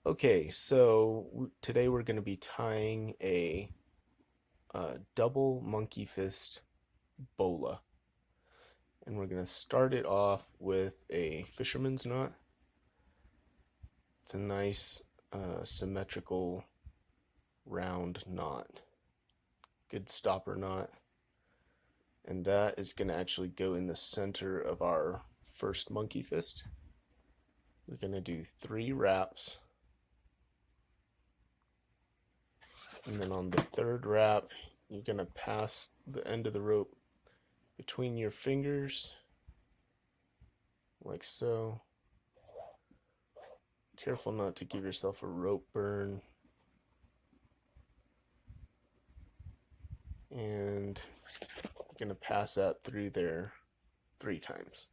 Okay, so today we're going to be tying a double monkey fist bola. And we're going to start it off with a fisherman's knot. It's a nice symmetrical round knot. Good stopper knot. And that is going to actually go in the center of our first monkey fist. We're going to do 3 wraps. And then on the third wrap, you're going to pass the end of the rope between your fingers, like so. Careful not to give yourself a rope burn. And you're going to pass that through there 3 times.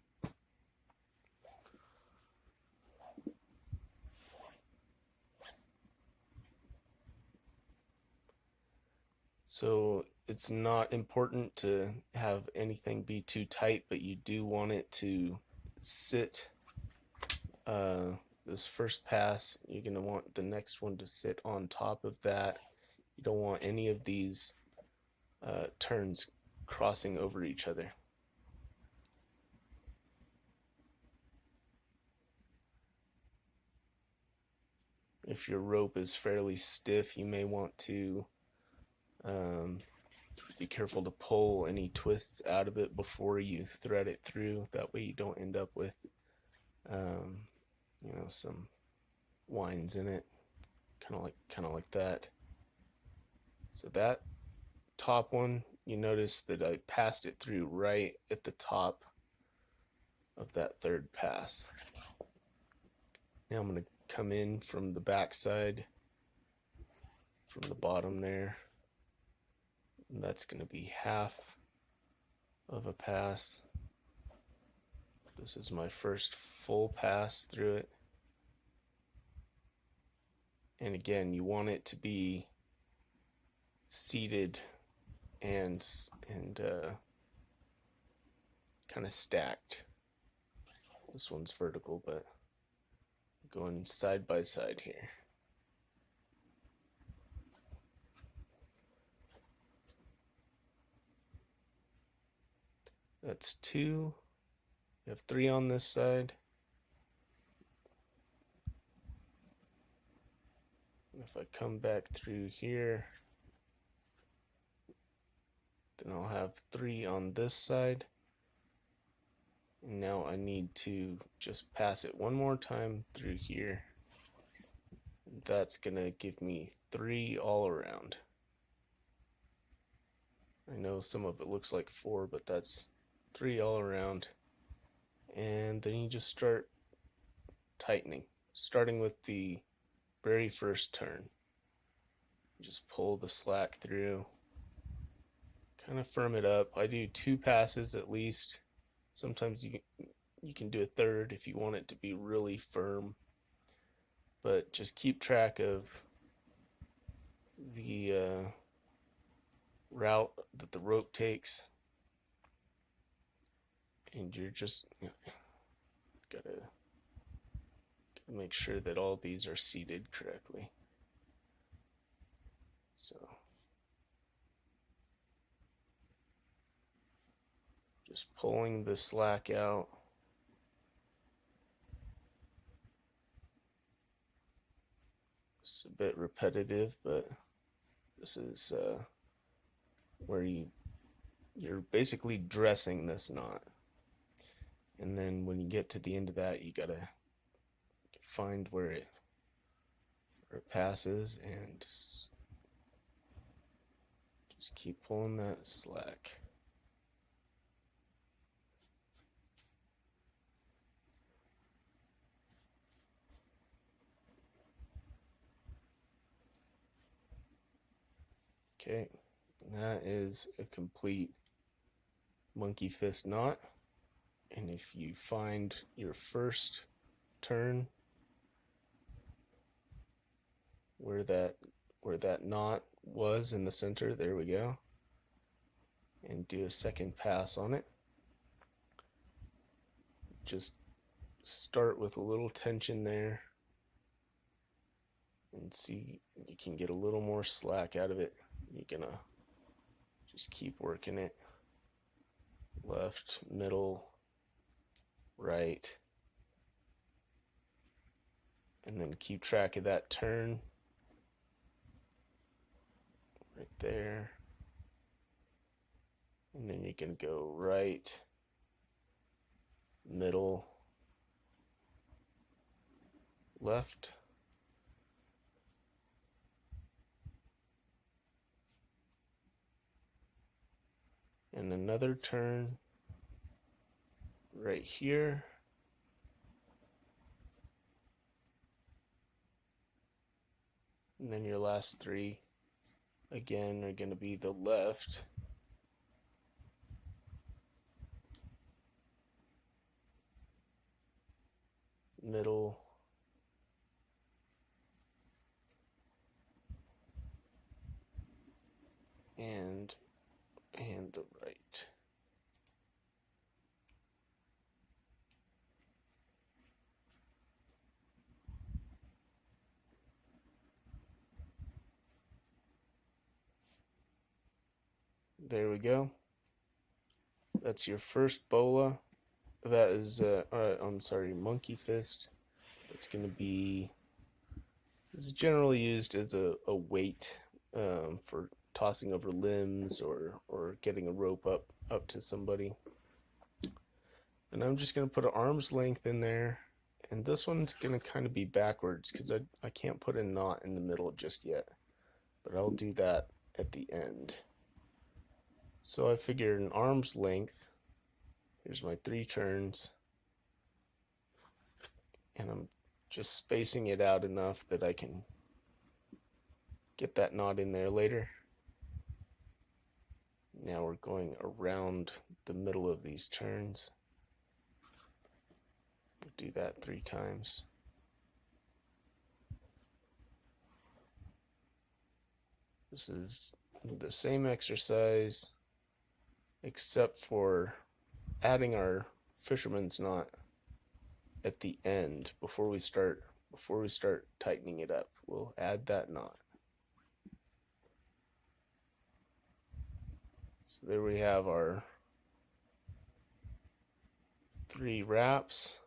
So it's not important to have anything be too tight, but you do want it to sit. This first pass, you're going to want the next one to sit on top of that. You don't want any of these turns crossing over each other. If your rope is fairly stiff, you may want to be careful to pull any twists out of it before you thread it through. That way you don't end up with some winds in it, kind of like that. So that top one, you notice that I passed it through right at the top of that third pass. Now I'm going to come in from the back side, from the bottom there. And that's going to be half of a pass. This is my first full pass through it. And again, you want it to be seated and kind of stacked. This one's vertical, but going side by side here. That's 2. You have 3 on this side. If I come back through here, then I'll have 3 on this side. And now I need to just pass it one more time through here. That's gonna give me 3 all around. I know some of it looks like 4, but that's 3 all around. And then you just start tightening, starting with the very first turn. You just pull the slack through, kind of firm it up. I do 2 passes at least. Sometimes you can do a third if you want it to be really firm, but just keep track of the route that the rope takes, and you're just gotta make sure that all these are seated correctly. So just pulling the slack out. It's a bit repetitive, but this is where you're basically dressing this knot. And then when you get to the end of that, you gotta find where it passes and just keep pulling that slack. Okay, that is a complete monkey fist knot. And if you find your first turn where that knot was in the center, there we go, and do a second pass on it. Just start with a little tension there, and see you can get a little more slack out of it. You're gonna just keep working it. Left, middle, right, and then keep track of that turn right there. And then you're gonna go right, middle, left, and another turn right here, and then your last three again are going to be the left, middle, and the right. There we go. That's your first bola. That is, I'm sorry, monkey fist. It's going to be, it's generally used as a weight for tossing over limbs or getting a rope up to somebody. And I'm just going to put an arm's length in there. And this one's going to kind of be backwards because I can't put a knot in the middle just yet. But I'll do that at the end. So I figured an arm's length. Here's my 3 turns. And I'm just spacing it out enough that I can get that knot in there later. Now we're going around the middle of these turns. We'll do that 3 times. This is the same exercise except for adding our fisherman's knot at the end before we start tightening it up. We'll add that knot. So there we have our 3 wraps.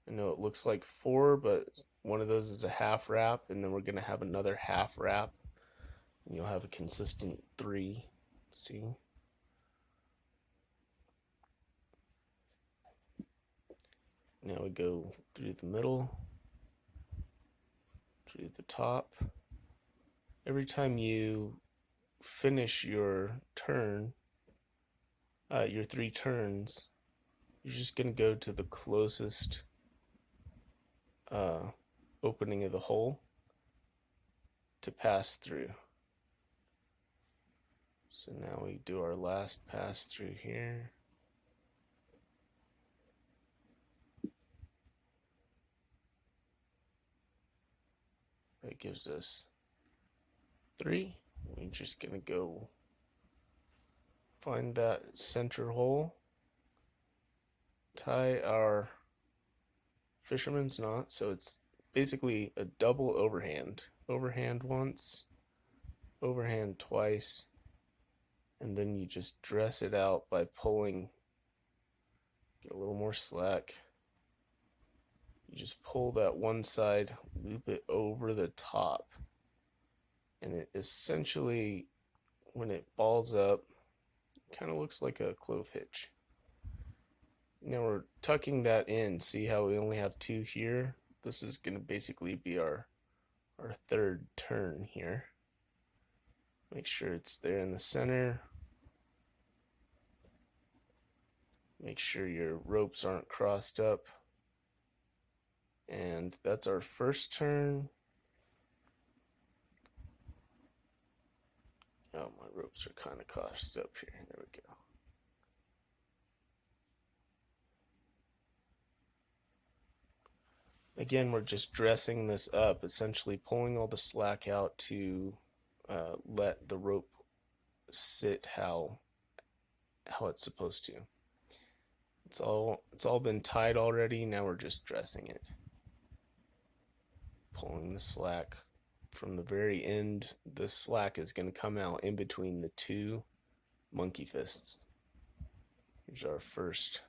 I know it looks like 4, but one of those is a half wrap, and then we're going to have another half wrap, and you'll have a consistent 3. See? Now we go through the middle, through the top. Every time you finish your turn, your 3 turns, you're just going to go to the closest opening of the hole to pass through. So now we do our last pass through here. That gives us 3. We're just going to go find that center hole, tie our fisherman's knot, so it's basically a double overhand. Overhand once, overhand twice, and then you just dress it out by pulling, get a little more slack. You just pull that one side, loop it over the top, and it essentially, when it balls up, kind of looks like a clove hitch. Now we're tucking that in. See how we only have 2 here? This is going to basically be our 3rd turn here. Make sure it's there in the center. Make sure your ropes aren't crossed up. And that's our first turn. Oh, my ropes are kind of crossed up here. There we go. Again, we're just dressing this up, essentially pulling all the slack out to let the rope sit how it's supposed to. It's all been tied already. Now we're just dressing it. pulling the slack from the very end. The slack is going to come out in between the two monkey fists. Here's our first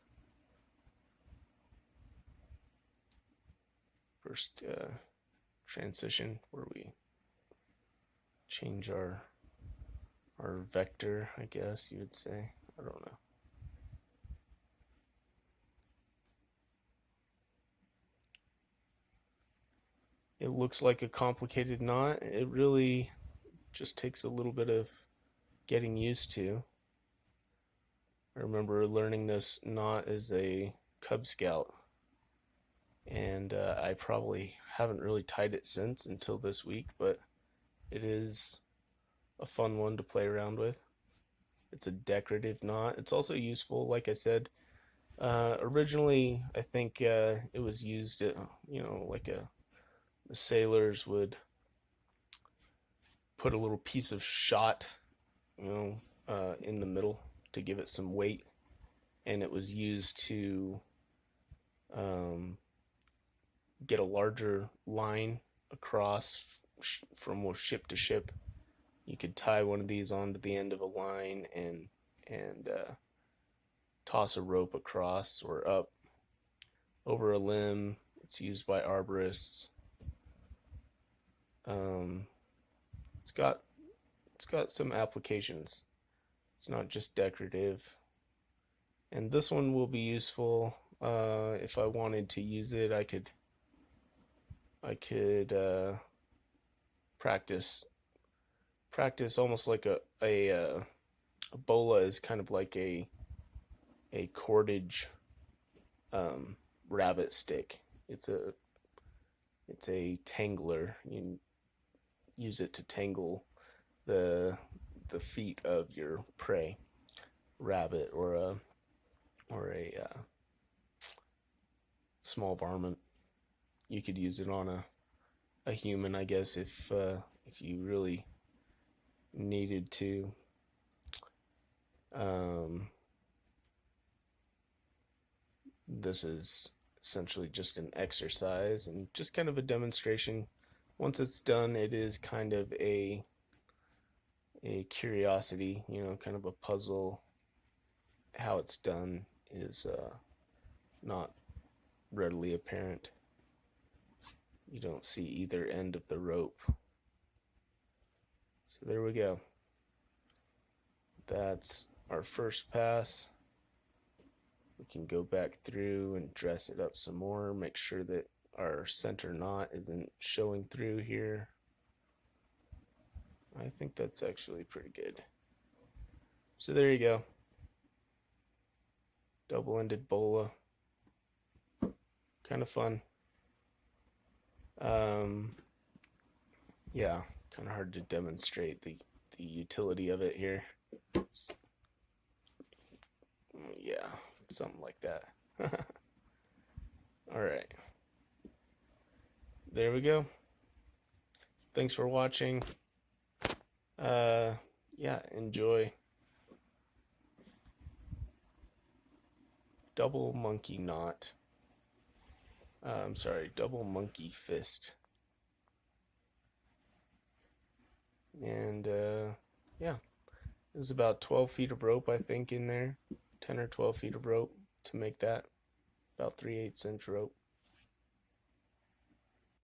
transition where we change our vector, I guess you would say. I don't know. It looks like a complicated knot. It really just takes a little bit of getting used to. I remember learning this knot as a Cub Scout, and I probably haven't really tied it since until this week, but it is a fun one to play around with. It's a decorative knot. It's also useful, like I said. Originally, I think it was used, like the sailors would put a little piece of shot, in the middle to give it some weight, and it was used to get a larger line across from ship to ship. You could tie one of these onto the end of a line and toss a rope across or up over a limb. It's used by arborists. It's got some applications. It's not just decorative. And this one will be useful. If I wanted to use it, I could practice almost like a bola is kind of like a cordage rabbit stick. It's a tangler. You use it to tangle the feet of your prey, rabbit or a small varmint. You could use it on a human, I guess, if you really needed to. This is essentially just an exercise and just kind of a demonstration. Once it's done, it is kind of a curiosity, kind of a puzzle. How it's done is not readily apparent. You don't see either end of the rope. So there we go. That's our first pass. We can go back through and dress it up some more, make sure that our center knot isn't showing through here. I think that's actually pretty good. So there you go. Double-ended bola. Kind of fun. Yeah, kind of hard to demonstrate the utility of it here. Yeah, something like that. All right. There we go. Thanks for watching. Yeah, enjoy. Double monkey knot. I'm sorry, double monkey fist. And yeah, it was about 12 feet of rope, I think, in there. 10 or 12 feet of rope to make that. About 3/8 inch rope.